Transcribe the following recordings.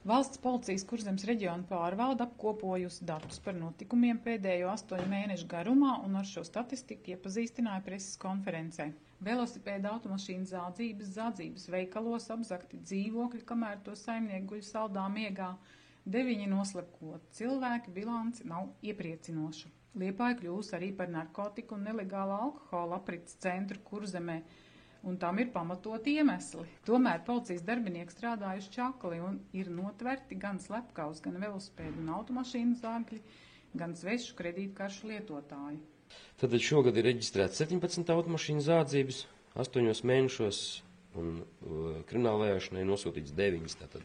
Valsts policijas Kurzemes reģiona pārvalde apkopojusi datus par notikumiem pēdējo 8 mēnešu garumā un ar šo statistiku iepazīstināja preses konferencē. Velosipēda automašīnu zādzības veikalos, apzagti dzīvokļi, kamēr to saimnieki guļ saldā miegā, 9 noslepkoti cilvēki, bilanci nav iepriecinoša. Liepāja kļūs arī par narkotiku un nelegālu alkohola aprits centru Kurzemē, un tam ir pamatot iemesli. Tomēr policijas darbinieki strādājuši čakli un ir notverti gan slepkavas, gan velosipēdu un automašīnu zāgļi, gan svešu kredītkaršu lietotāji. Tad šogad ir reģistrēts 17 automašīnu zādzības 8 mēnešos, un krimināla vajāšanai nosūtīts 9. Tātad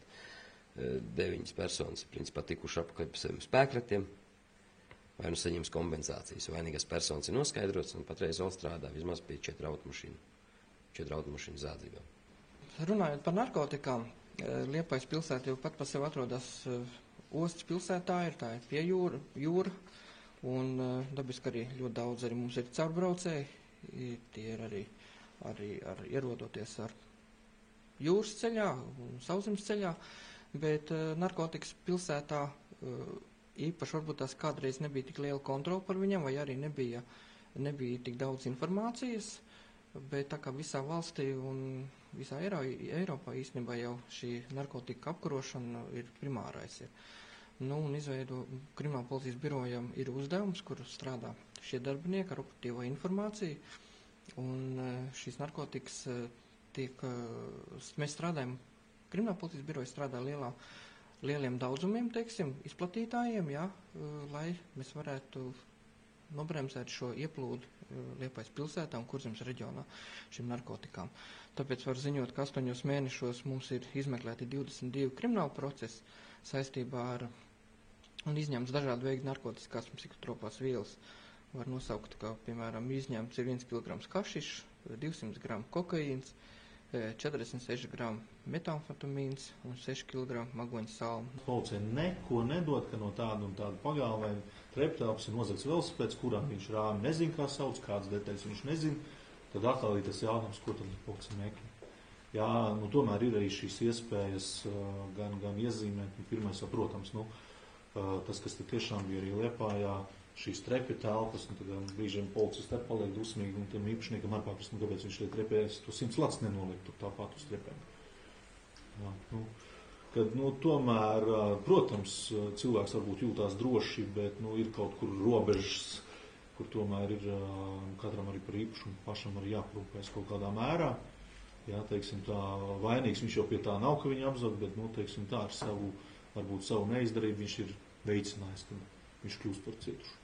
9 personas principā tikuši apakaļ pa saviem spēkratiem, vai nu saņems kompensācijas. Vainīgās personas ir noskaidrots, un patreiz vēl strādā vismaz pie 4 automašīnu zādzībām. Runājot par narkotikām, Liepājas pilsēta jau pat par sevi atrodas ostas pilsētā, tā ir pie jūra, un dabiski arī ļoti daudz arī mums ir caurbraucēji, tie ir arī ierodoties ar jūras ceļā un sauszemes ceļā, bet narkotikas pilsētā īpaši varbūt tās kādreiz nebija tik liela kontrola par viņam, vai arī nebija tik daudz informācijas. Bet tā kā visā valstī un visā Eiropā īstenībā jau šī narkotika apkarošana ir primārais. Un krimināla policijas birojam ir uzdevums, kur strādā šie darbinieki ar operatīvo informāciju. Un šīs narkotikas mēs strādājam, krimināla policijas biroja strādā lieliem daudzumiem, izplatītājiem, lai mēs varētu nobremzēt šo ieplūdu Liepājas pilsētā un Kurzemes reģionā šīm narkotikām. Tāpēc var ziņot, ka 8 mēnešos mums ir izmeklēti 22 krimināli procesi saistībā ar un izņemts dažādu veidu narkotiskās un psihotropās vielas. Var nosaukt, ka, piemēram, izņemts ir 1 kg hašišs, 200 g kokaīns, 46 g metamfetamīns un 6 kg magoņu salmu. Policija neko nedod, ka no tāda un tāda pagalma vai treptelpas ir nozagts velosipēds, kurā viņš rāmi nezin, kā sauc, kādas detaļas viņš nezin, tad atkal ir tas jautājums, ko tad policija meklē. Jā, tomēr ir arī šīs iespējas gan iezīmēt, pirmais jau, protams, tas, kas tiešām bija arī Liepājā, šīs trepi telpas, un tad brīžiem policisti paliek dusmīgi, un tam īpašniekam ar paprast, kāpēc viņš trepēs, to 100 lats nenoliek tur tāpat uz trepēm. Tomēr, protams, cilvēks varbūt jūtās droši, bet ir kaut kur robežas, kur tomēr ir katram arī par īpašumu pašam arī jāprūpēs kaut kādā mērā. Jā, tā, vainīgs viņš jau pie tā nav, ka viņu apzog, bet, tā ar savu neizdarību viņš ir veicinājis, ka viņš kļūst par cietušu.